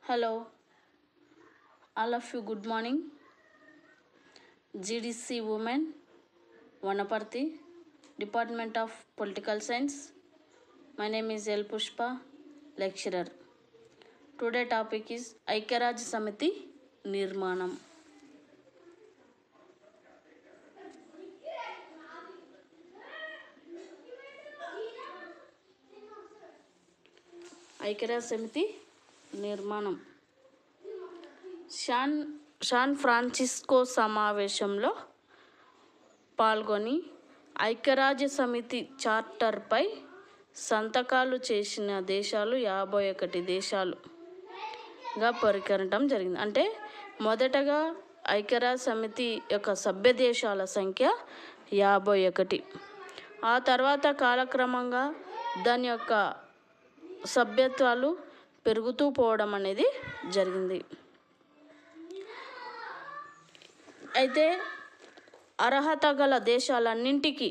Hello, all of you. Good morning. GDC Women, Vanaparthi, Department of Political Science. My name is L. Pushpa, lecturer. Today topic is Aikyaraj Samiti Nirmanam. ఐక్యరాజ్య సమితి నిర్మాణం San Francisco సమావేశంలో పాల్గొని ఐక్యరాజ్య సమితి చార్టర్పై సంతకాలు చేసిన దేశాలు 51 దేశాలుగా పరిగణించడం జరిగింది. అంటే మొదటగా ఐక్యరాజ్య సమితి యొక్క సభ్య దేశాల సంఖ్య 51. ఆ తర్వాత కాలక్రమంగా దాని యొక్క సభ్యత్వాలు పెరుగుతూ పోవడం అనేది జరిగింది. అయితే అర్హత గల దేశాలన్నింటికి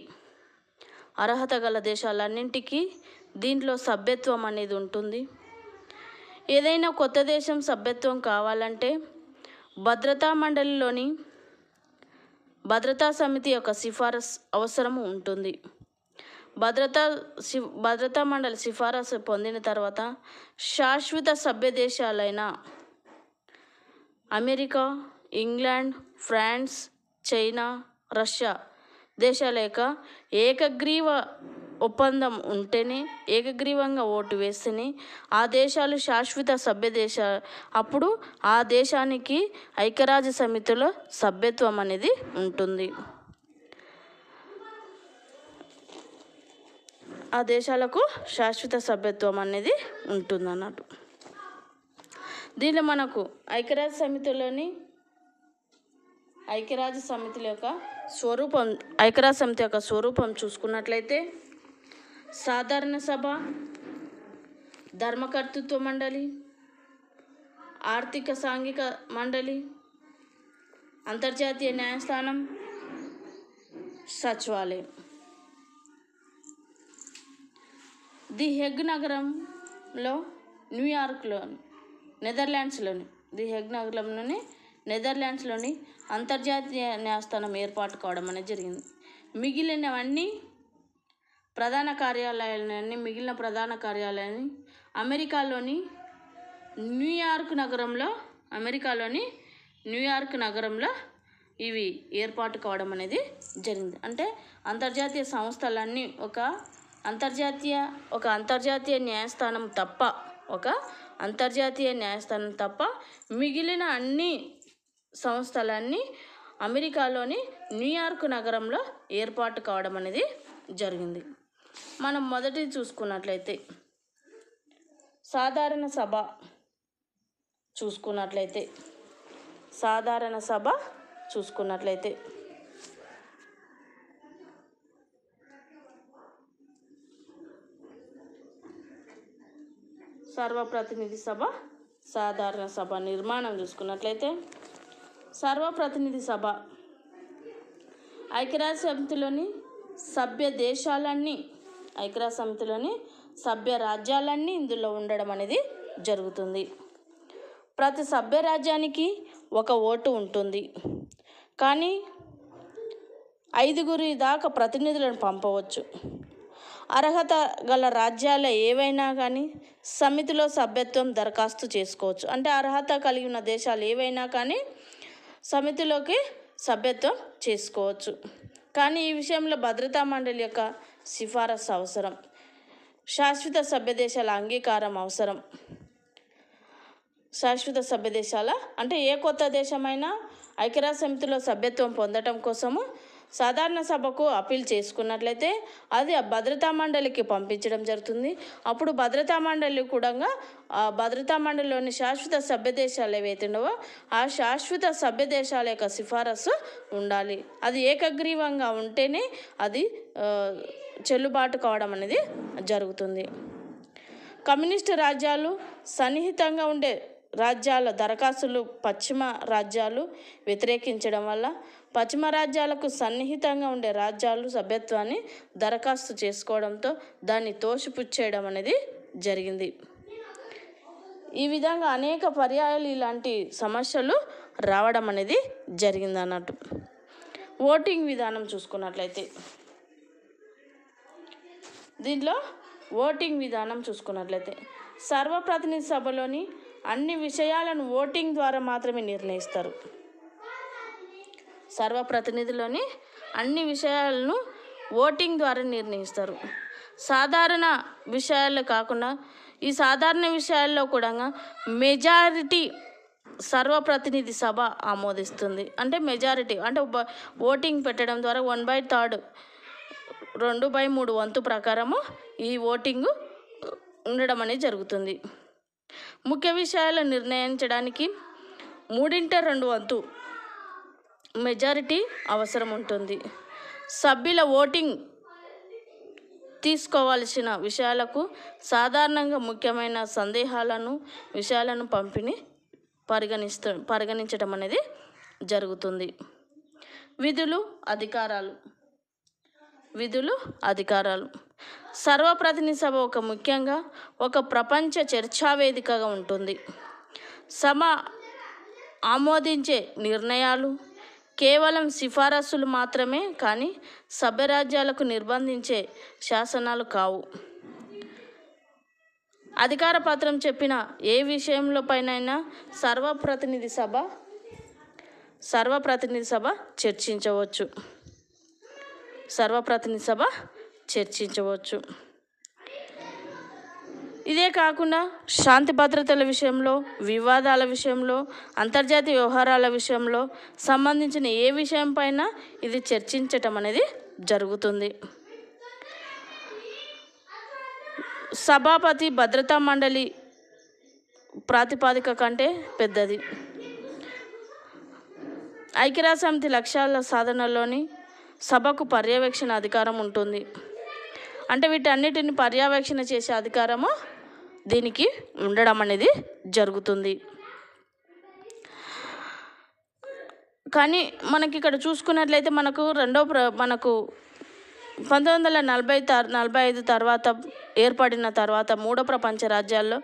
దీంట్లో సభ్యత్వం అనేది ఉంటుంది. ఏదైనా కొత్త దేశం సభ్యత్వం కావాలంటే భద్రతా సమితి యొక్క సిఫారసు అవసరం ఉంటుంది. భద్రతా మండలి సిఫారసు పొందిన తర్వాత శాశ్వత సభ్య దేశాలైన America, England, France, China, Russia దేశాల యొక్క ఏకగ్రీవ ఒప్పందం ఉంటేనే, ఏకగ్రీవంగా ఓటు వేస్తేనే ఆ దేశాలు శాశ్వత సభ్య దేశాలు. అప్పుడు ఆ దేశానికి ఐక్యరాజ్య సమితిలో సభ్యత్వం అనేది ఉంటుంది. ఆ దేశాలకు శాశ్వత సభ్యత్వం అనేది ఉంటుందన్నట్టు. దీనిలో మనకు ఐక్యరాజ్య సమితి యొక్క స్వరూపం చూసుకున్నట్లయితే సాధారణ సభ, ధర్మకర్తృత్వ మండలి, ఆర్థిక సాంఘిక మండలి, అంతర్జాతీయ న్యాయస్థానం, సచివాలయం. ది హేగ్ నగరంలో నెదర్లాండ్స్లోని అంతర్జాతీయ న్యాయస్థానం ఏర్పాటు కావడం అనేది జరిగింది. మిగిలిన ప్రధాన కార్యాలయాన్ని అమెరికాలోని న్యూయార్క్ నగరంలో ఇవి ఏర్పాటు కావడం అనేది జరిగింది. అంటే అంతర్జాతీయ సంస్థలన్నీ ఒక అంతర్జాతీయ న్యాయస్థానం తప్ప మిగిలిన అన్ని సంస్థలన్నీ అమెరికాలోని న్యూయార్క్ నగరంలో ఏర్పాటు కావడం అనేది జరిగింది. మనం మొదటిది చూసుకున్నట్లయితే సాధారణ సభ చూసుకున్నట్లయితే సర్వప్రతినిధి సభ, సాధారణ సభ నిర్మాణం చూసుకున్నట్లయితే సర్వప్రతినిధి సభ ఐక్యరాజ్య సమితిలోని సభ్య రాజ్యాలన్నీ ఇందులో ఉండడం అనేది జరుగుతుంది. ప్రతి సభ్య రాజ్యానికి ఒక ఓటు ఉంటుంది, కానీ 5 దాకా ప్రతినిధులను పంపవచ్చు. అర్హత గల రాజ్యాల ఏవైనా కానీ సమితిలో సభ్యత్వం దరఖాస్తు చేసుకోవచ్చు. అంటే అర్హత కలిగిన దేశాలు ఏవైనా కానీ సమితిలోకి సభ్యత్వం చేసుకోవచ్చు. కానీ ఈ విషయంలో భద్రతా మండలి యొక్క సిఫారసు అవసరం, శాశ్వత సభ్య దేశాల అంగీకారం అవసరం. శాశ్వత సభ్య దేశాల అంటే ఏ కొత్త దేశమైనా ఐక్యరాజ్య సమితిలో సభ్యత్వం పొందడం కోసము సాధారణ సభకు అప్పీల్ చేసుకున్నట్లయితే అది భద్రతా మండలికి పంపించడం జరుగుతుంది. అప్పుడు భద్రతా మండలిలోని శాశ్వత సభ్య దేశాలు ఏవైతే ఉన్నావో ఆ శాశ్వత సభ్య దేశాల యొక్క సిఫారసు ఉండాలి. అది ఏకగ్రీవంగా ఉంటేనే అది చెల్లుబాటు కావడం అనేది జరుగుతుంది. కమ్యూనిస్టు రాజ్యాలు సన్నిహితంగా ఉండే రాజ్యాల దరఖాస్తులు పశ్చిమ రాజ్యాలు వ్యతిరేకించడం వల్ల పశ్చిమ రాజ్యాలకు సన్నిహితంగా ఉండే రాజ్యాలు సభ్యత్వాన్ని దరఖాస్తు చేసుకోవడంతో దాన్ని తోసిపుచ్చేయడం అనేది జరిగింది. ఈ విధంగా అనేక పర్యాయాలు ఇలాంటి సమస్యలు రావడం అనేది జరిగింది అన్నట్టు. ఓటింగ్ విధానం చూసుకున్నట్లయితే దీంట్లో ఓటింగ్ విధానం చూసుకున్నట్లయితే సర్వప్రతినిధి సభలోని అన్ని విషయాలను ఓటింగ్ ద్వారా మాత్రమే నిర్ణయిస్తారు. సర్వప్రతినిధిలోని అన్ని విషయాలను ఓటింగ్ ద్వారా నిర్ణయిస్తారు. సాధారణ విషయాల్లో కాకుండా ఈ సాధారణ విషయాల్లో కూడా మెజారిటీ సర్వప్రతినిధి సభ ఆమోదిస్తుంది. అంటే మెజారిటీ అంటే ఓటింగ్ పెట్టడం ద్వారా 1/3 2/3 వంతు ప్రకారము ఈ ఓటింగు ఉండడం అనేది జరుగుతుంది. ముఖ్య విషయాలు నిర్ణయించడానికి 3/2 వంతు మెజారిటీ అవసరం ఉంటుంది. సభ్యుల ఓటింగ్ తీసుకోవాల్సిన విషయాలకు సాధారణంగా ముఖ్యమైన విషయాలను పరిగణించడం అనేది జరుగుతుంది. విధులు అధికారాలు సర్వప్రతినిధి సభ ముఖ్యంగా ఒక ప్రపంచ చర్చా వేదికగా ఉంటుంది. సభ ఆమోదించే నిర్ణయాలు కేవలం సిఫారసులు మాత్రమే కానీ సభ్యరాజ్యాలకు నిర్బంధించే శాసనాలు కావు. అధికార పత్రం చెప్పిన ఏ విషయంలో పైనైనా సర్వప్రతినిధి సభ చర్చించవచ్చు. ఇదే కాకుండా శాంతి భద్రతల విషయంలో, వివాదాల విషయంలో, అంతర్జాతీయ వ్యవహారాల విషయంలో సంబంధించిన ఏ విషయం పైన ఇది చర్చించటం అనేది జరుగుతుంది. సభాపతి భద్రతా మండలి ప్రాతిపదిక కంటే పెద్దది. ఐక్యరాజ్యసమితి లక్ష్యాల సాధనలోని సభకు పర్యవేక్షణ అధికారం ఉంటుంది. అంటే వీటన్నిటిని పర్యవేక్షణ చేసే అధికారము దీనికి ఉండడం అనేది జరుగుతుంది. కానీ మనకి ఇక్కడ చూసుకున్నట్లయితే మనకు 1945 తర్వాత ఏర్పడిన తర్వాత 3వ ప్రపంచ రాజ్యాల్లో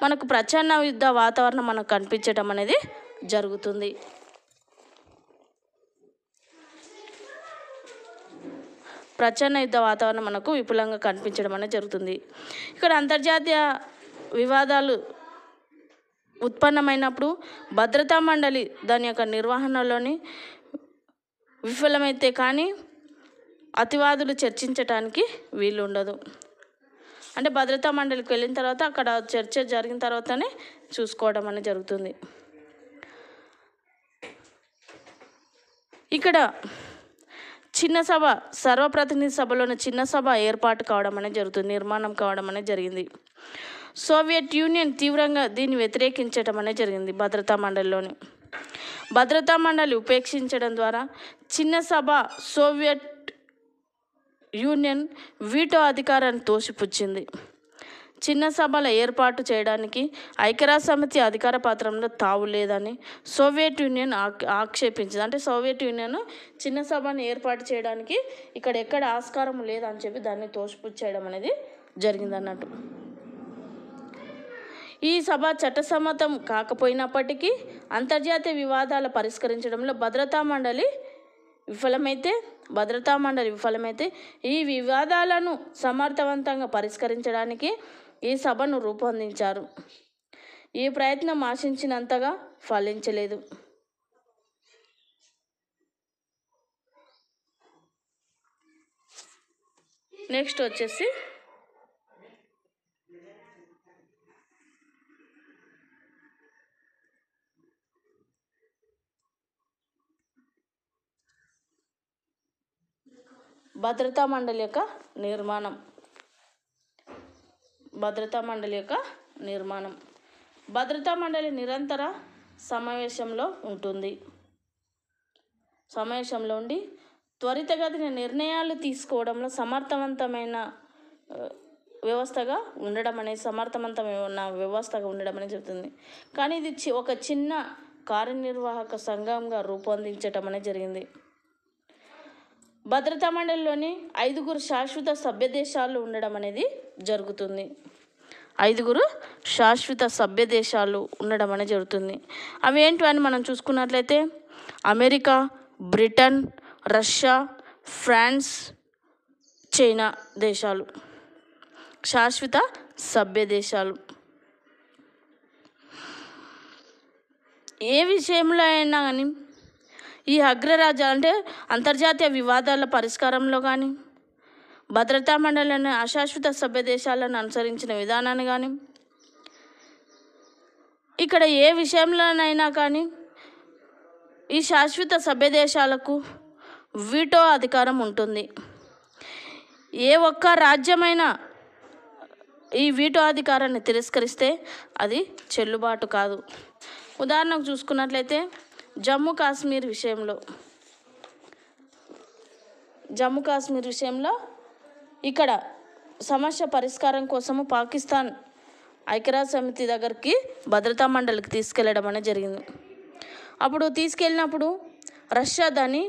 మనకు ప్రచ్ఛన్న యుద్ధ వాతావరణం మనకు కనిపించడం అనేది జరుగుతుంది. ప్రచ్ఛన్న యుద్ధ వాతావరణం మనకు విపులంగా కనిపించడం అనేది జరుగుతుంది. ఇక్కడ అంతర్జాతీయ వివాదాలు ఉత్పన్నమైనప్పుడు భద్రతా మండలి దాని యొక్క నిర్వహణలోని విఫలమైతే కానీ అతివాదులు చర్చించడానికి వీలు ఉండదు. అంటే భద్రతా మండలికి వెళ్ళిన తర్వాత అక్కడ చర్చ జరిగిన తర్వాతనే చూసుకోవడం అనేది జరుగుతుంది. ఇక్కడ చిన్న సభ సర్వప్రతినిధి సభలోని చిన్న సభ ఏర్పాటు కావడం అనేది జరుగుతుంది, నిర్మాణం కావడం అనేది జరిగింది. సోవియట్ యూనియన్ తీవ్రంగా దీన్ని వ్యతిరేకించడం అనేది జరిగింది. భద్రతా మండలి ఉపేక్షించడం ద్వారా చిన్న సభ సోవియట్ యూనియన్ వీటో అధికారాన్ని తోసిపుచ్చింది. చిన్న సభల ఏర్పాటు చేయడానికి ఐక్యరాజ్యసమితి అధికార పత్రంలో తావు లేదని సోవియట్ యూనియన్ ఆక్షేపించింది. అంటే సోవియట్ యూనియన్ చిన్న సభను ఏర్పాటు చేయడానికి ఇక్కడ ఎక్కడ ఆస్కారం లేదని చెప్పి దాన్ని తోసిపుచ్చేయడం అనేది జరిగింది అన్నట్టు. ఈ సభ చట్టసమ్మతం కాకపోయినప్పటికీ అంతర్జాతీయ వివాదాలు పరిష్కరించడంలో భద్రతా మండలి విఫలమైతే ఈ వివాదాలను సమర్థవంతంగా పరిష్కరించడానికి ఈ సభను రూపొందించారు. ఈ ప్రయత్నం ఆశించినంతగా ఫలించలేదు. నెక్స్ట్ వచ్చేసి భద్రతా మండలి యొక్క నిర్మాణం. భద్రతా మండలి నిరంతర సమావేశంలో ఉండి త్వరితగతిన నిర్ణయాలు తీసుకోవడంలో సమర్థవంతమైన వ్యవస్థగా ఉండడం అనేది జరుగుతుంది. కానీ ఇది ఒక చిన్న కార్యనిర్వాహక సంఘంగా రూపొందించడం అనేది జరిగింది. భద్రతా మండలిలోని 5 శాశ్వత సభ్య దేశాలు ఉండడం అనేది జరుగుతుంది. 5 శాశ్వత సభ్య దేశాలు ఉండడం అనేది జరుగుతుంది. అవి ఏంటి అని మనం చూసుకున్నట్లయితే America, Britain, Russia, France, China దేశాలు శాశ్వత సభ్య దేశాలు. ఏ విషయంలో అయినా కానీ ఈ అగ్రరాజ్యాలు అంటే అంతర్జాతీయ వివాదాల పరిష్కారంలో కానీ, భద్రతా మండలిని అశాశ్వత సభ్య దేశాలను అనుసరించిన విధానాన్ని కానీ, ఇక్కడ ఏ విషయంలోనైనా కానీ ఈ శాశ్వత సభ్య దేశాలకు వీటో అధికారం ఉంటుంది. ఏ ఒక్క రాజ్యమైనా ఈ వీటో అధికారాన్ని తిరస్కరిస్తే అది చెల్లుబాటు కాదు. ఉదాహరణకు చూసుకున్నట్లయితే జమ్మూ కాశ్మీర్ విషయంలో ఇక్కడ సమస్య పరిష్కారం కోసము పాకిస్తాన్ ఐక్యరాజ్య సమితి దగ్గరికి భద్రతా మండలికి తీసుకెళ్ళడం అనేది జరిగింది. అప్పుడు తీసుకెళ్ళినప్పుడు రష్యా దాన్ని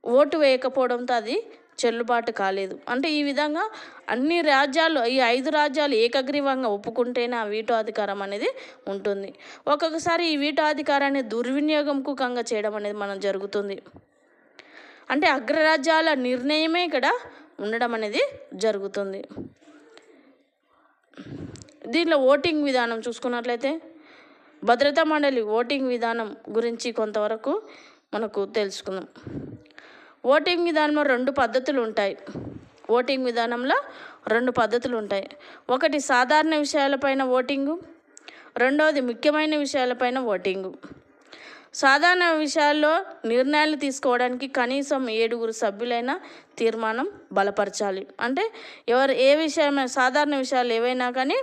ఓటు వేయకపోవడంతో అది చెల్లుబాటు కాలేదు. అంటే ఈ విధంగా అన్ని రాజ్యాలు, ఈ 5 రాజ్యాలు ఏకగ్రీవంగా ఒప్పుకుంటేనే ఆ వీటో అధికారం అనేది ఉంటుంది. ఒక్కొక్కసారి ఈ వీటో అధికారాన్ని దుర్వినియోగంకంగా చేయడం అనేది మనం జరుగుతుంది. అంటే అగ్రరాజ్యాల నిర్ణయమే ఇక్కడ ఉండడం అనేది జరుగుతుంది. దీనిలో ఓటింగ్ విధానం చూసుకున్నట్లయితే భద్రతా మండలి ఓటింగ్ విధానం గురించి కొంతవరకు మనకు తెలుసుకుందాం. ఓటింగ్ విధానంలో 2 పద్ధతులు ఉంటాయి. ఓటింగ్ విధానంలో 2 పద్ధతులు ఉంటాయి. ఒకటి సాధారణ విషయాలపైన ఓటింగు, రెండవది ముఖ్యమైన విషయాలపైన ఓటింగు. సాధారణ విషయాల్లో నిర్ణయాలు తీసుకోవడానికి కనీసం 7 సభ్యులైన తీర్మానం బలపరచాలి. అంటే ఏ విషయమైనా సాధారణ విషయాలు ఏవైనా కానీ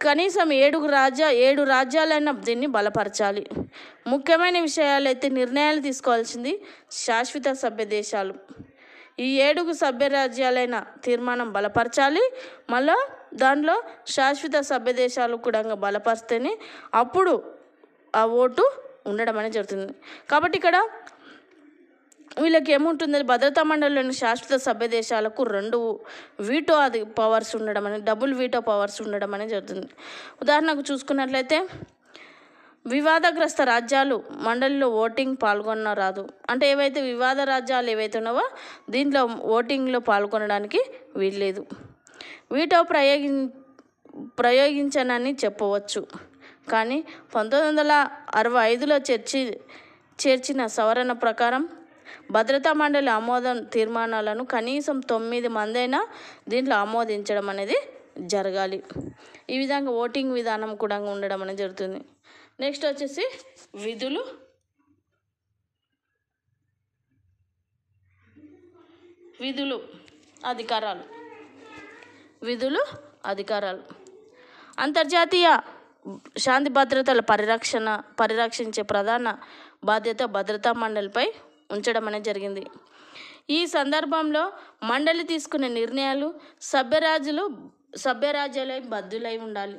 కనీసం 7 రాజ్యాలైనా దీన్ని బలపరచాలి. ముఖ్యమైన విషయాలైతే నిర్ణయాలు తీసుకోవాల్సింది శాశ్వత సభ్య దేశాలు. ఈ 7 సభ్య రాజ్యాలైన తీర్మానం బలపరచాలి. మళ్ళీ దాంట్లో శాశ్వత సభ్య దేశాలు కూడా బలపరిస్తేనే అప్పుడు ఆ ఓటు ఉండడం అనేది జరుగుతుంది. కాబట్టి ఇక్కడ వీళ్ళకి ఏముంటుంది, భద్రతా మండలిలోని శాశ్వత సభ్య దేశాలకు 2 వీటో పవర్స్ ఉండడం అనేది, డబుల్ వీటో పవర్స్ ఉండడం అనేది జరుగుతుంది. ఉదాహరణకు చూసుకున్నట్లయితే వివాదగ్రస్త రాజ్యాలు మండలిలో ఓటింగ్ పాల్గొన్న రాదు. అంటే ఏవైతే వివాద రాజ్యాలు ఏవైతే ఉన్నావో దీంట్లో ఓటింగ్లో పాల్గొనడానికి వీల్లేదు. వీటో ప్రయోగించనని చెప్పవచ్చు. కానీ 1965లో చేర్చిన సవరణ ప్రకారం భద్రతా మండలి ఆమోదం తీర్మానాలను కనీసం 9 మందైనా దీంట్లో ఆమోదించడం అనేది జరగాలి. ఈ విధంగా ఓటింగ్ విధానం కూడా ఉండడం అనేది జరుగుతుంది. నెక్స్ట్ వచ్చేసి విధులు అధికారాలు. అంతర్జాతీయ శాంతి భద్రతల పరిరక్షించే ప్రధాన బాధ్యత భద్రతా మండలిపై ఉంచడం అనేది జరిగింది. ఈ సందర్భంలో మండలి తీసుకునే నిర్ణయాలు సభ్యరాజ్యాలై బద్దులై ఉండాలి.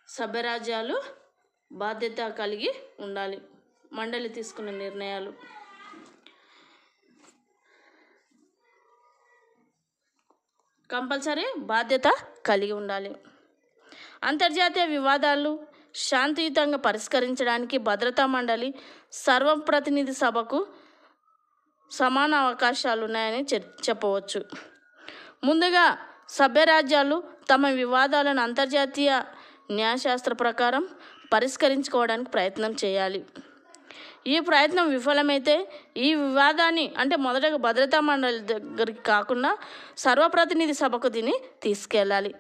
సభ్యరాజ్యాలు బాధ్యత కలిగి ఉండాలి. మండలి తీసుకునే నిర్ణయాలు కంపల్సరీ బాధ్యత కలిగి ఉండాలి. అంతర్జాతీయ వివాదాలు శాంతియుతంగా పరిష్కరించడానికి భద్రతా మండలి సర్వప్రతినిధి సభకు సమాన అవకాశాలు ఉన్నాయని చెప్పవచ్చు. ముందుగా సభ్యరాజ్యాలు తమ వివాదాలను అంతర్జాతీయ న్యాయశాస్త్ర ప్రకారం పరిష్కరించుకోవడానికి ప్రయత్నం చేయాలి. ఈ ప్రయత్నం విఫలమైతే ఈ వివాదాన్ని అంటే మొదటగా భద్రతా మండలి దగ్గరికి కాకుండా సర్వప్రతినిధి సభకు దీన్ని తీసుకెళ్ళాలి.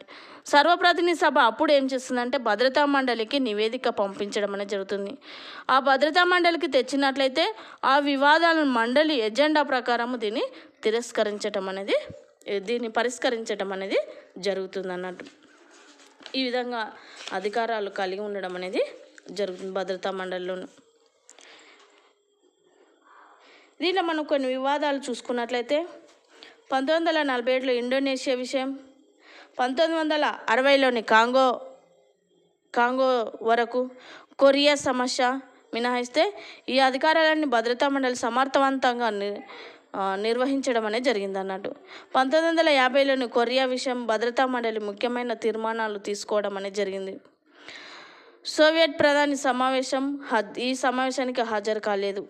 సర్వప్రతినిధి సభ అప్పుడు ఏం చేస్తుందంటే భద్రతా మండలికి నివేదిక పంపించడం అనేది జరుగుతుంది. ఆ భద్రతా మండలికి తెచ్చినట్లయితే ఆ వివాదాలను మండలి ఎజెండా ప్రకారం దీన్ని పరిష్కరించడం అనేది జరుగుతుంది అన్నట్టు. ఈ విధంగా అధికారాలు కలిగి ఉండడం అనేది జరుగుతుంది భద్రతా మండలిలోను. దీనిలో మనం కొన్ని వివాదాలు చూసుకున్నట్లయితే 1947లో ఇండోనేషియా విషయం, 1960లోని కాంగో వరకు కొరియా సమస్య మినహాయిస్తే ఈ అధికారాలన్నీ భద్రతా మండలి సమర్థవంతంగా నిర్వహించడం అనేది జరిగింది అన్నట్టు. 1950లోని కొరియా విషయం భద్రతా మండలి ముఖ్యమైన తీర్మానాలు తీసుకోవడం అనేది జరిగింది. సోవియట్ ప్రధాని ఈ సమావేశానికి హాజరు కాలేదు.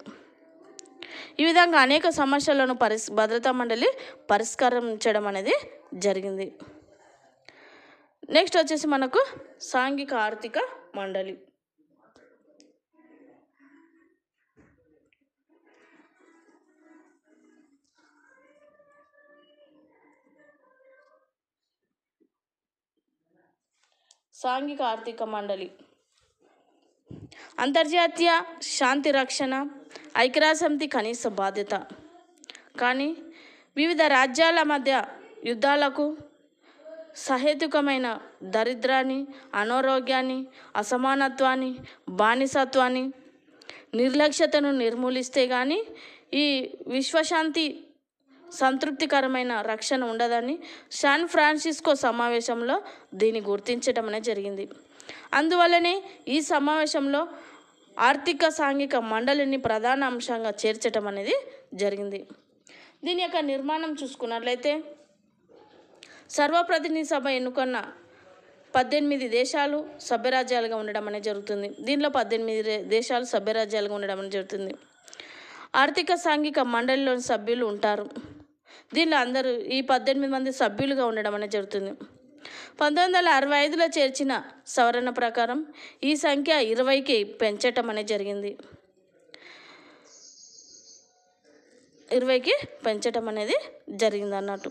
ఈ విధంగా అనేక సమస్యలను భద్రతా మండలి పరిష్కరించడం అనేది జరిగింది. నెక్స్ట్ వచ్చేసి మనకు సాంఘిక ఆర్థిక మండలి. సాంఘిక ఆర్థిక మండలి అంతర్జాతీయ శాంతి రక్షణ, ఐక్యరాజ్యసమితి కనీస బాధ్యత. కానీ వివిధ రాజ్యాల మధ్య యుద్ధాలకు, సహేతుకమైన దరిద్రాన్ని, అనారోగ్యాన్ని, అసమానత్వాన్ని, బానిసత్వాన్ని, నిర్లక్ష్యతను నిర్మూలిస్తే కానీ ఈ విశ్వశాంతి సంతృప్తికరమైన రక్షణ ఉండదని శాన్ ఫ్రాన్సిస్కో సమావేశంలో దీన్ని గుర్తించడం అనేది జరిగింది. అందువల్లనే ఈ సమావేశంలో ఆర్థిక సాంఘిక మండలిని ప్రధాన అంశంగా చేర్చడం అనేది జరిగింది. దీని యొక్క నిర్మాణం చూసుకున్నట్లయితే సర్వప్రతినిధి సభ ఎన్నుకున్న 18 దేశాలు సభ్యరాజ్యాలుగా ఉండడం అనేది జరుగుతుంది. దీనిలో 18 దేశాలు సభ్యరాజ్యాలుగా ఉండడం అనేది జరుగుతుంది. ఆర్థిక సాంఘిక మండలిలోని సభ్యులు ఉంటారు. దీనిలో అందరూ ఈ 18 మంది సభ్యులుగా ఉండడం అనేది జరుగుతుంది. 1965లో చేర్చిన సవరణ ప్రకారం ఈ సంఖ్య 20కి పెంచటం అనేది జరిగింది. 20కి పెంచటం అనేది జరిగింది అన్నట్టు.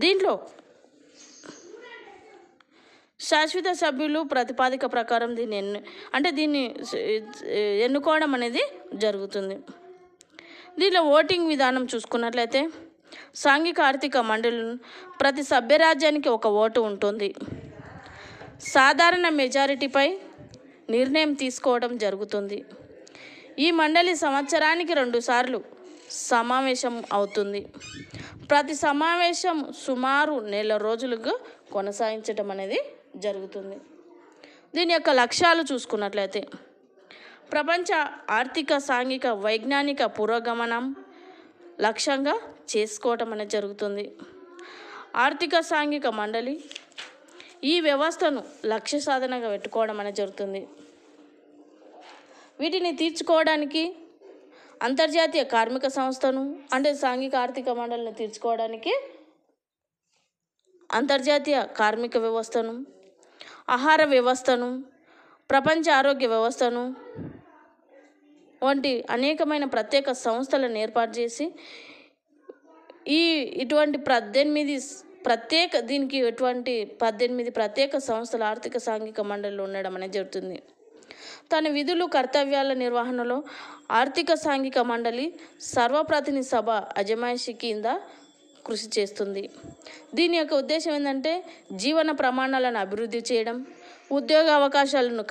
దీంట్లో శాశ్వత సభ్యులు ప్రతిపాదిక ప్రకారం దీన్ని ఎన్నుకోవడం అనేది జరుగుతుంది. దీనిలో ఓటింగ్ విధానం చూసుకున్నట్లయితే సాంఘిక ఆర్థిక మండలి ప్రతి సభ్యరాజ్యానికి ఒక ఓటు ఉంటుంది. సాధారణ మెజారిటీపై నిర్ణయం తీసుకోవడం జరుగుతుంది. ఈ మండలి సంవత్సరానికి 2 సార్లు సమావేశం అవుతుంది. ప్రతి సమావేశం సుమారు నెల రోజులుగా కొనసాగించడం అనేది జరుగుతుంది. దీని యొక్క లక్ష్యాలు చూసుకున్నట్లయితే ప్రపంచ ఆర్థిక సాంఘిక వైజ్ఞానిక పురోగమనం లక్ష్యంగా చేసుకోవటం అనేది జరుగుతుంది. ఆర్థిక సాంఘిక మండలి ఈ వ్యవస్థను లక్ష్య సాధనగా పెట్టుకోవడం అనేది జరుగుతుంది. వీటిని తీర్చుకోవడానికి అంతర్జాతీయ కార్మిక సంస్థను సాంఘిక ఆర్థిక మండలిని తీర్చుకోవడానికి అంతర్జాతీయ కార్మిక వ్యవస్థను, ఆహార వ్యవస్థను, ప్రపంచ ఆరోగ్య వ్యవస్థను వంటి అనేకమైన ప్రత్యేక సంస్థలను ఏర్పాటు చేసి ఇటువంటి 18 ప్రత్యేక సంస్థల ఆర్థిక సాంఘిక మండలిలో ఉండడం అనేది జరుగుతుంది. తన విధులు కర్తవ్యాల నిర్వహణలో ఆర్థిక సాంఘిక మండలి సర్వప్రతినిధి సభ అజమాయిషి కింద కృషి చేస్తుంది. దీని యొక్క ఉద్దేశం ఏంటంటే జీవన ప్రమాణాలను అభివృద్ధి చేయడం, ఉద్యోగ అవకాశాలను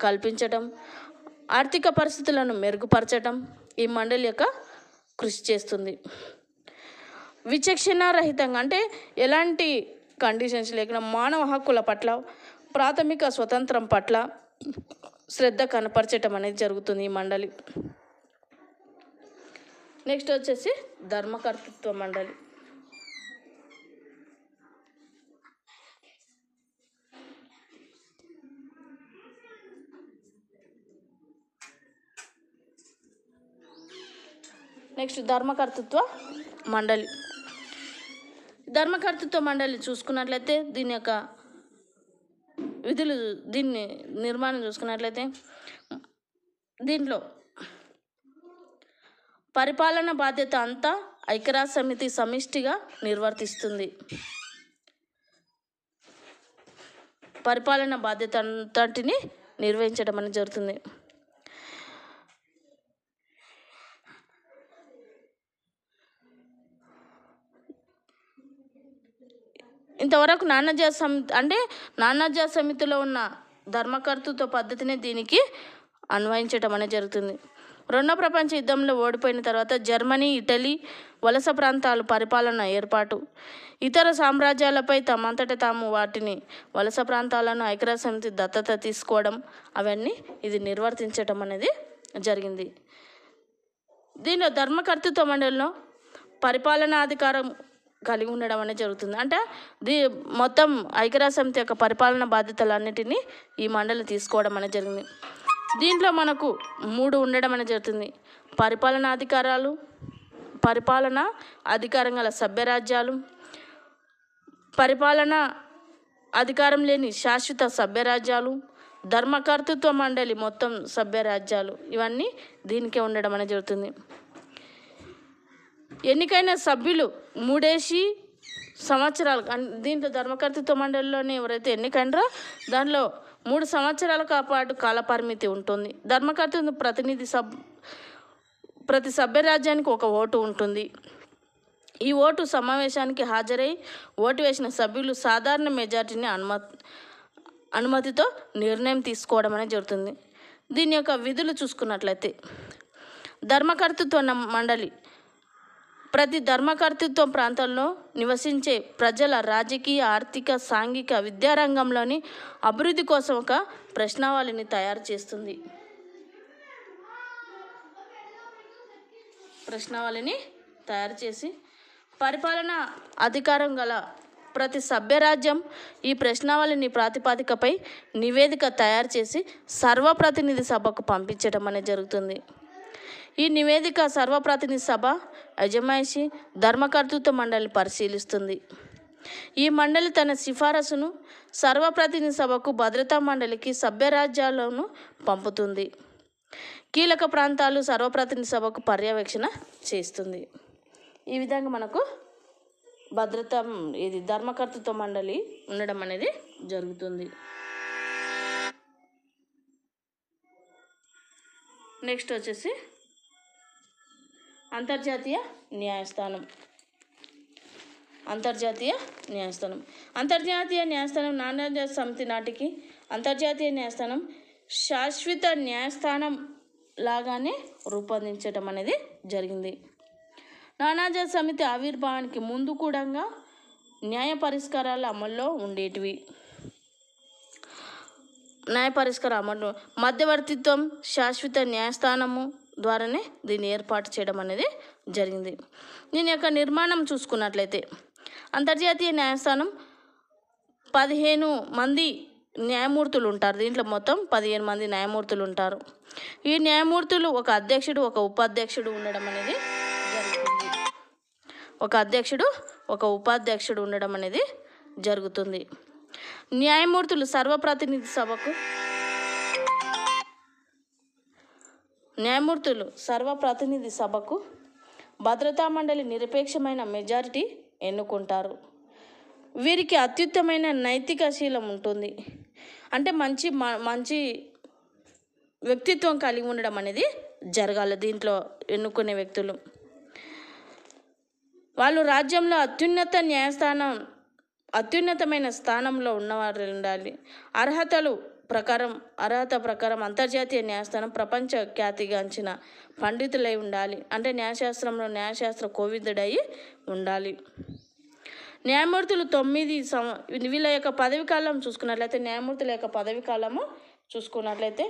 కల్పించడం, ఆర్థిక పరిస్థితులను మెరుగుపరచడం ఈ మండలి యొక్క కృషి చేస్తుంది. విచక్షణారహితంగా ఎలాంటి కండిషన్స్ లేకుండా మానవ హక్కుల పట్ల, ప్రాథమిక స్వతంత్రం పట్ల శ్రద్ధ కనపరచడం అనేది జరుగుతుంది ఈ మండలి. నెక్స్ట్ వచ్చేసి ధర్మకర్తృత్వ మండలి. ధర్మకర్తృత్వ మండలి చూసుకున్నట్లయితే దీని యొక్క విధులు, దీన్ని నిర్మాణం చూసుకున్నట్లయితే దీంట్లో పరిపాలన బాధ్యత అంతా ఐక్యరాజ్య సమితి సమిష్టిగా నిర్వర్తిస్తుంది. పరిపాలన బాధ్యత అంతటిని నిర్వహించడం అనేది జరుగుతుంది. ఇంతవరకు నానాజాతి సమితిలో ఉన్న ధర్మకర్తృత్వ పద్ధతిని దీనికి అన్వయించడం అనేది జరుగుతుంది. రెండో ప్రపంచ యుద్ధంలో ఓడిపోయిన తర్వాత జర్మనీ, ఇటలీ వలస ప్రాంతాలు పరిపాలన ఏర్పాటు, ఇతర సామ్రాజ్యాలపై తమంతట తాము వాటిని వలస ప్రాంతాలను ఐక్యరాజ్య సమితి దత్తత తీసుకోవడం, అవన్నీ ఇది నిర్వర్తించడం అనేది జరిగింది. దీనిలో ధర్మకర్తృత్వ మండలిలో పరిపాలనాధికారం కలిగి ఉండడం అనేది జరుగుతుంది. అంటే మొత్తం ఐక్యరాజ్య సమితి యొక్క పరిపాలన బాధ్యతలన్నిటినీ ఈ మండలి తీసుకోవడం అనేది జరిగింది. దీంట్లో మనకు 3 ఉండడం అనేది జరుగుతుంది. పరిపాలన అధికారం గల సభ్య రాజ్యాలు, పరిపాలన అధికారం లేని శాశ్వత సభ్య రాజ్యాలు, ధర్మకర్తృత్వ మండలి మొత్తం సభ్య రాజ్యాలు, ఇవన్నీ దీనికే ఉండడం అనేది జరుగుతుంది. ఎన్నికైన సభ్యులు 3 సంవత్సరాలు, దీంట్లో ధర్మకర్తృత్వ మండలిలోనే ఎవరైతే ఎన్నికైనరో దానిలో 3 సంవత్సరాల పాటు కాలపరిమితి ఉంటుంది. ధర్మకర్తృత్వ ప్రతి సభ్య రాజ్యానికి 1 ఓటు ఉంటుంది. ఈ ఓటు సమావేశానికి హాజరై ఓటు వేసిన సభ్యులు సాధారణ మెజార్టీని అనుమతితో నిర్ణయం తీసుకోవడం అనేది జరుగుతుంది. దీని యొక్క విధులు చూసుకున్నట్లయితే ధర్మకర్తృత్వ మండలి ప్రతి ధర్మకర్తృత్వ ప్రాంతంలో నివసించే ప్రజల రాజకీయ, ఆర్థిక, సాంఘిక, విద్యారంగంలోని అభివృద్ధి కోసం ఒక ప్రశ్నావళిని తయారు చేస్తుంది. ప్రశ్నావళిని తయారు చేసి పరిపాలన అధికారం గల ప్రతి సభ్యరాజ్యం ఈ ప్రశ్నావళిని ప్రాతిపదికపై నివేదిక తయారు చేసి సర్వప్రతినిధి సభకు పంపించడం అనేది జరుగుతుంది. ఈ నివేదిక సర్వప్రతినిధి సభ అజమాయిషి ధర్మకర్తృత్వ మండలి పరిశీలిస్తుంది. ఈ మండలి తన సిఫారసును సర్వప్రతినిధి సభకు, భద్రతా మండలికి, సభ్యరాజ్యాలను పంపుతుంది. కీలక ప్రాంతాలు సర్వప్రతినిధి సభకు పర్యవేక్షణ చేస్తుంది. ఈ విధంగా మనకు ధర్మకర్తృత్వ మండలి ఉండడం అనేది జరుగుతుంది. నెక్స్ట్ వచ్చేసి అంతర్జాతీయ న్యాయస్థానం. అంతర్జాతీయ న్యాయస్థానం నానాజాతి సమితి నాటికి అంతర్జాతీయ న్యాయస్థానం శాశ్వత న్యాయస్థానం లాగానే రూపొందించడం అనేది జరిగింది. నానాజాతి సమితి ఆవిర్భావానికి ముందు కూడా న్యాయ పరిష్కారాలు అమల్లో ఉండేటివి. మధ్యవర్తిత్వం శాశ్వత న్యాయస్థానము ద్వారానే దీన్ని ఏర్పాటు చేయడం అనేది జరిగింది. దీని యొక్క నిర్మాణం చూసుకున్నట్లయితే అంతర్జాతీయ న్యాయస్థానం 15 మంది న్యాయమూర్తులు ఉంటారు. దీంట్లో మొత్తం 15 మంది న్యాయమూర్తులు ఉంటారు. ఈ న్యాయమూర్తులు ఒక అధ్యక్షుడు, ఒక ఉపాధ్యక్షుడు ఉండడం అనేది జరుగుతుంది. ఉండడం అనేది జరుగుతుంది. న్యాయమూర్తులు సర్వప్రతినిధి సభకు భద్రతా మండలి నిరపేక్షమైన మెజారిటీ ఎన్నుకుంటారు. వీరికి అత్యుత్తమైన నైతిక శీలం ఉంటుంది. అంటే మంచి వ్యక్తిత్వం కలిగి ఉండడం అనేది జరగాలి. దీంట్లో ఎన్నుకునే వ్యక్తులు వాళ్ళు రాజ్యంలో అత్యున్నతమైన స్థానంలో ఉన్నవారు ఉండాలి. అర్హత ప్రకారం అంతర్జాతీయ న్యాయస్థానం ప్రపంచ ఖ్యాతిగాంచిన పండితులై ఉండాలి. అంటే న్యాయశాస్త్ర కోవిదుడై ఉండాలి. న్యాయమూర్తులు 9 వీళ్ళ యొక్క పదవి కాలం చూసుకున్నట్లయితే న్యాయమూర్తుల యొక్క పదవి కాలము చూసుకున్నట్లయితే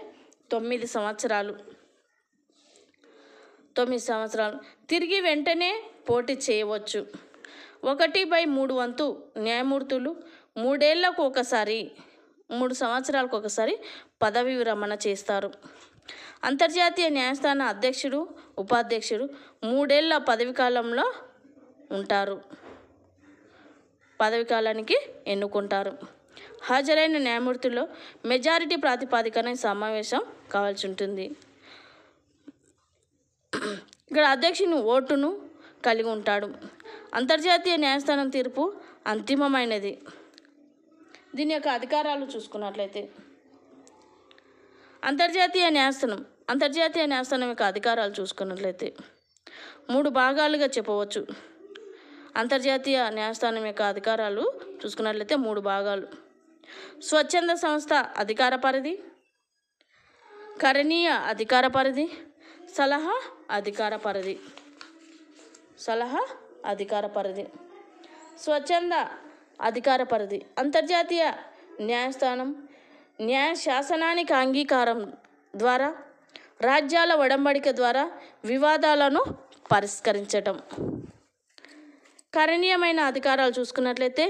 9 సంవత్సరాలు. తిరిగి వెంటనే పోటీ చేయవచ్చు. 1/3 వంతు న్యాయమూర్తులు 3 సంవత్సరాలకు ఒకసారి పదవి విరమణ చేస్తారు. అంతర్జాతీయ న్యాయస్థాన అధ్యక్షుడు, ఉపాధ్యక్షుడు 3 ఏళ్ల పదవి కాలంలో ఉంటారు. పదవి కాలానికి ఎన్నుకుంటారు. హాజరైన న్యాయమూర్తుల్లో మెజారిటీ ప్రాతిపదికన సమావేశం కావాల్సి ఉంటుంది. ఇక్కడ అధ్యక్షుని ఓటును కలిగి ఉంటాడు. అంతర్జాతీయ న్యాయస్థానం తీర్పు అంతిమమైనది. దీని యొక్క అధికారాలు చూసుకున్నట్లయితే అంతర్జాతీయ న్యాయస్థానం యొక్క అధికారాలు చూసుకున్నట్లయితే 3 భాగాలుగా చెప్పవచ్చు. అంతర్జాతీయ న్యాయస్థానం యొక్క అధికారాలు చూసుకున్నట్లయితే 3 భాగాలు. స్వచ్ఛంద సంస్థ అధికార పరిధి, కరణీయ అధికార పరిధి, సలహా అధికార పరిధి. స్వచ్ఛంద అధికార పరిధి. అంతర్జాతీయ న్యాయస్థానం న్యాయ శాసనానికి అంగీకారం ద్వారా రాజ్యాల ఒడంబడిక ద్వారా వివాదాలను పరిష్కరించటం. కరణీయమైన అధికారాలు చూసుకున్నట్లయితే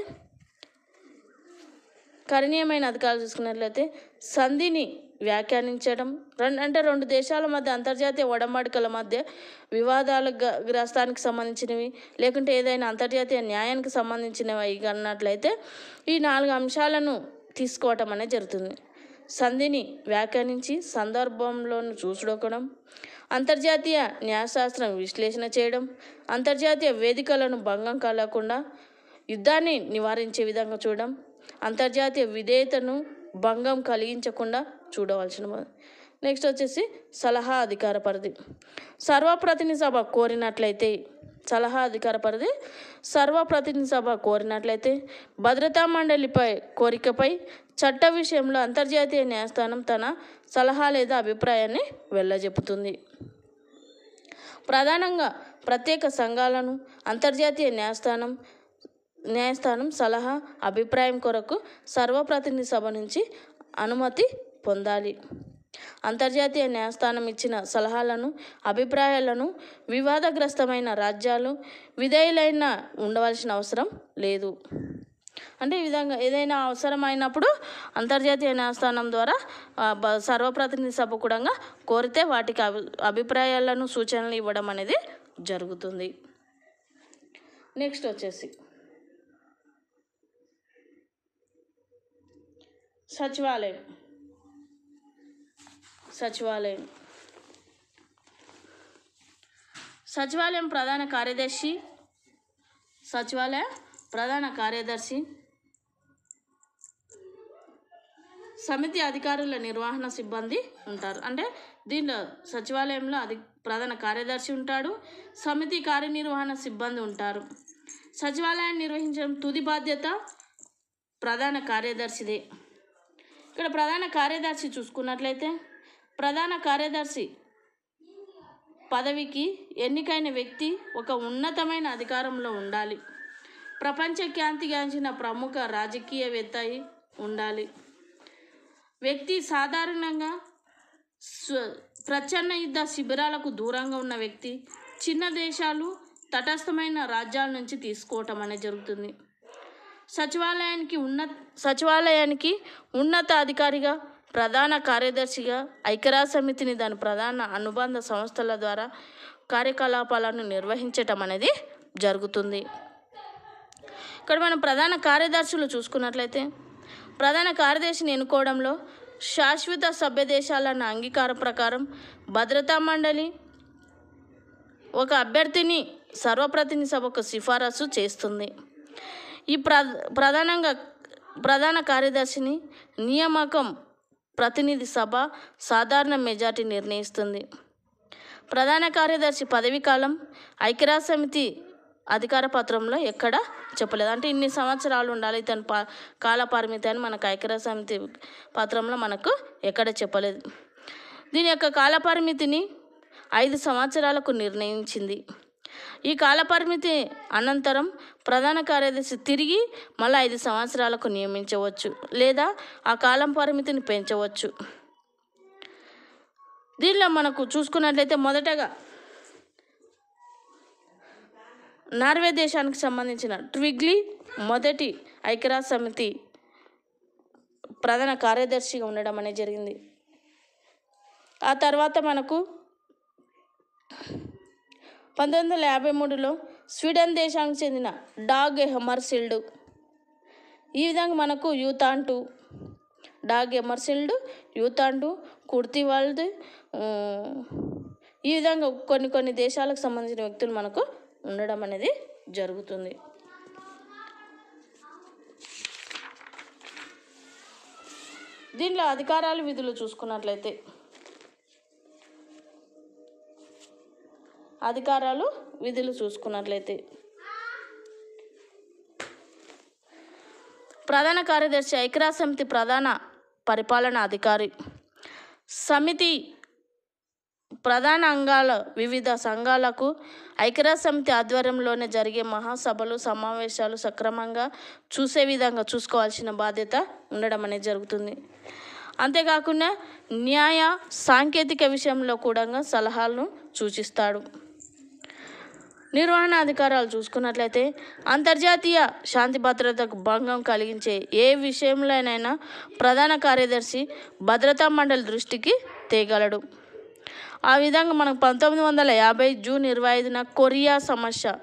సంధిని వ్యాఖ్యానించడం, రెండు దేశాల మధ్య అంతర్జాతీయ ఒడంబడికల మధ్య వివాదాల గ్రస్తానికి సంబంధించినవి, లేకుంటే ఏదైనా అంతర్జాతీయ న్యాయానికి సంబంధించినవి అన్నట్లయితే ఈ 4 అంశాలను తీసుకోవటం అనేది జరుగుతుంది. సంధిని వ్యాఖ్యానించి సందర్భంలోను చూసుకోవడం, అంతర్జాతీయ న్యాయశాస్త్రం విశ్లేషణ చేయడం, అంతర్జాతీయ వేదికలను భంగం కలగకుండా యుద్ధాన్ని నివారించే విధంగా చూడడం, అంతర్జాతీయ విధేయతను భంగం కలిగించకుండా చూడవలసిన. నెక్స్ట్ వచ్చేసి సలహా అధికార పరిధి. సర్వప్రతినిధి సభ కోరినట్లయితే భద్రతా మండలిపై కోరికపై చట్ట విషయంలో అంతర్జాతీయ న్యాయస్థానం తన సలహా లేదా అభిప్రాయాన్ని వెళ్ళజెప్పుతుంది. ప్రధానంగా ప్రత్యేక సంఘాలను అంతర్జాతీయ న్యాయస్థానం సలహా అభిప్రాయం కొరకు సర్వప్రతినిధి సభ నుంచి అనుమతి పొందాలి. అంతర్జాతీయ న్యాయస్థానం ఇచ్చిన సలహాలను అభిప్రాయాలను వివాదగ్రస్తమైన రాజ్యాలు విధేయులైన ఉండవలసిన అవసరం లేదు. అంటే ఈ విధంగా ఏదైనా అవసరమైనప్పుడు అంతర్జాతీయ న్యాయస్థానం ద్వారా సర్వప్రతినిధి సభ కూడా కోరితే వాటికి అభిప్రాయాలను సూచనలు ఇవ్వడం అనేది జరుగుతుంది. నెక్స్ట్ వచ్చేసి సచివాలయం ప్రధాన కార్యదర్శి సమితి అధికారుల నిర్వహణ సిబ్బంది ఉంటారు. అంటే దీనిలో సచివాలయంలో ప్రధాన కార్యదర్శి ఉంటాడు, సమితి కార్యనిర్వహణ సిబ్బంది ఉంటారు. సచివాలయాన్ని నిర్వహించడం తుది బాధ్యత ప్రధాన కార్యదర్శిదే. ఇక్కడ ప్రధాన కార్యదర్శి చూసుకున్నట్లయితే ప్రధాన కార్యదర్శి పదవికి ఎన్నికైన వ్యక్తి ఒక ఉన్నతమైన అధికారంలో ఉండాలి. ప్రపంచ ఖ్యాతిగాంచిన ప్రముఖ రాజకీయవేత్త అయి ఉండాలి. వ్యక్తి సాధారణంగా ప్రచ్ఛన్న యుద్ధ శిబిరాలకు దూరంగా ఉన్న వ్యక్తి. చిన్న దేశాలు తటస్థమైన రాజ్యాల నుంచి తీసుకోవటం అనేది జరుగుతుంది. సచివాలయానికి ఉన్నత అధికారిగా ప్రధాన కార్యదర్శిగా ఐక్యరాజ్య సమితిని దాని ప్రధాన అనుబంధ సంస్థల ద్వారా కార్యకలాపాలను నిర్వహించటం అనేది జరుగుతుంది. ఇక్కడ మనం ప్రధాన కార్యదర్శులు చూసుకున్నట్లయితే ప్రధాన కార్యదర్శిని ఎన్నుకోవడంలో శాశ్వత సభ్య దేశాలన్న అంగీకారం ప్రకారం భద్రతా మండలి ఒక అభ్యర్థిని సర్వప్రతినిధి సభకు సిఫారసు చేస్తుంది. ఈ ప్రధాన కార్యదర్శిని నియామకం ప్రతినిధి సభ సాధారణ మెజార్టీ నిర్ణయిస్తుంది. ప్రధాన కార్యదర్శి పదవీ కాలం ఐక్యరాజ్య సమితి అధికార పత్రంలో ఎక్కడ చెప్పలేదు. అంటే ఇన్ని సంవత్సరాలు ఉండాలి తన కాల పరిమితి అని మనకు ఐక్యరాజ్య సమితి పత్రంలో మనకు ఎక్కడ చెప్పలేదు. దీని యొక్క కాల పరిమితిని 5 సంవత్సరాలకు నిర్ణయించింది. ఈ కాలపరిమితి అనంతరం ప్రధాన కార్యదర్శి తిరిగి మళ్ళీ 5 సంవత్సరాలకు నియమించవచ్చు లేదా ఆ కాలం పరిమితిని పెంచవచ్చు. దీనిలో మనకు చూసుకున్నట్లయితే మొదటగా నార్వే దేశానికి సంబంధించిన ట్విగ్లీ మొదటి ఐక్యరాజ్య సమితి ప్రధాన కార్యదర్శిగా ఉండడం అనేది జరిగింది. ఆ తర్వాత మనకు 1953లో స్వీడన్ దేశానికి చెందిన డాగ్ హెమర్షిల్డ్. ఈ విధంగా మనకు డాగ్ హెమర్షిల్డ్, యూతాండు, కుర్తివాల్డ్, ఈ విధంగా కొన్ని దేశాలకు సంబంధించిన వ్యక్తులు మనకు ఉండడం అనేది జరుగుతుంది. దీనిలో అధికారాలు విధులు చూసుకున్నట్లయితే ప్రధాన కార్యదర్శి ఐక్యరాజ్య సమితి ప్రధాన పరిపాలనా అధికారి. సమితి ప్రధాన అంగాల వివిధ సంఘాలకు ఐక్యరాజ్య సమితి ఆధ్వర్యంలోనే జరిగే మహాసభలు సమావేశాలు సక్రమంగా చూసే విధంగా చూసుకోవాల్సిన బాధ్యత ఉండడం అనేది జరుగుతుంది. అంతేకాకుండా న్యాయ సాంకేతిక విషయంలో కూడా సలహాలను సూచిస్తాడు. నిర్వహణ అధికారాలు చూసుకున్నట్లయితే అంతర్జాతీయ శాంతి భద్రతకు భంగం కలిగించే ఏ విషయంలోనైనా ప్రధాన కార్యదర్శి భద్రతా మండలి దృష్టికి తేగలడు. ఆ విధంగా మనకు 1950 జూన్ 25న కొరియా సమస్య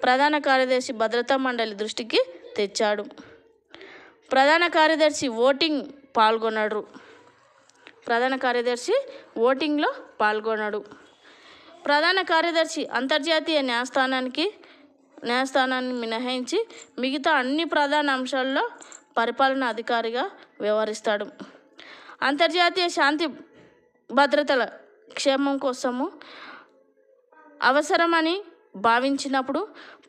ప్రధాన కార్యదర్శి భద్రతా మండలి దృష్టికి తెచ్చాడు. ప్రధాన కార్యదర్శి ఓటింగ్లో పాల్గొనడు. ప్రధాన కార్యదర్శి అంతర్జాతీయ న్యాయస్థానాన్ని మినహాయించి మిగతా అన్ని ప్రధాన అంశాల్లో పరిపాలనా అధికారిగా వ్యవహరిస్తాడు. అంతర్జాతీయ శాంతి భద్రతల క్షేమం కోసము అవసరమని భావించినప్పుడు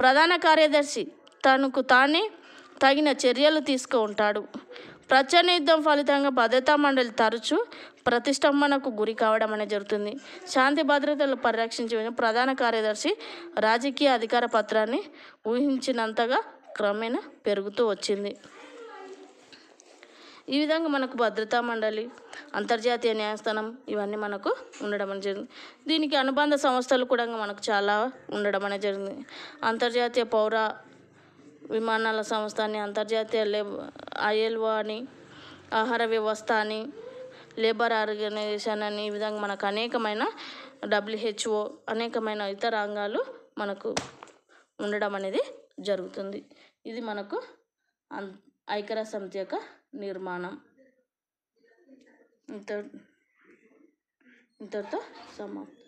ప్రధాన కార్యదర్శి తనకు తానే తగిన చర్యలు తీసుకుంటాడు. ప్రచ్ఛన్న యుద్ధం ఫలితంగా భద్రతా మండలి తరచూ ప్రతిష్టంభనకు గురి కావడం అనేది జరుగుతుంది. శాంతి భద్రతలు పరిరక్షించే ప్రధాన కార్యదర్శి రాజకీయ అధికార పత్రాన్ని ఊహించినంతగా క్రమేణా పెరుగుతూ వచ్చింది. ఈ విధంగా మనకు భద్రతా మండలి, అంతర్జాతీయ న్యాయస్థానం ఇవన్నీ మనకు ఉండడం అనేది జరిగింది. దీనికి అనుబంధ సంస్థలు కూడా మనకు చాలా ఉండడం అనేది జరిగింది. అంతర్జాతీయ పౌర విమానాల సంస్థ అని, అంతర్జాతీయ ILO అని, ఆహార వ్యవస్థ అని, లేబర్ ఆర్గనైజేషన్ అని, ఈ విధంగా మనకు అనేకమైన WHO అనేకమైన ఇతర రంగాలు మనకు ఉండడం అనేది జరుగుతుంది. ఇది మనకు ఐక్యరాజ్య సమితి యొక్క నిర్మాణం. ఇంతటితో సమాప్తం.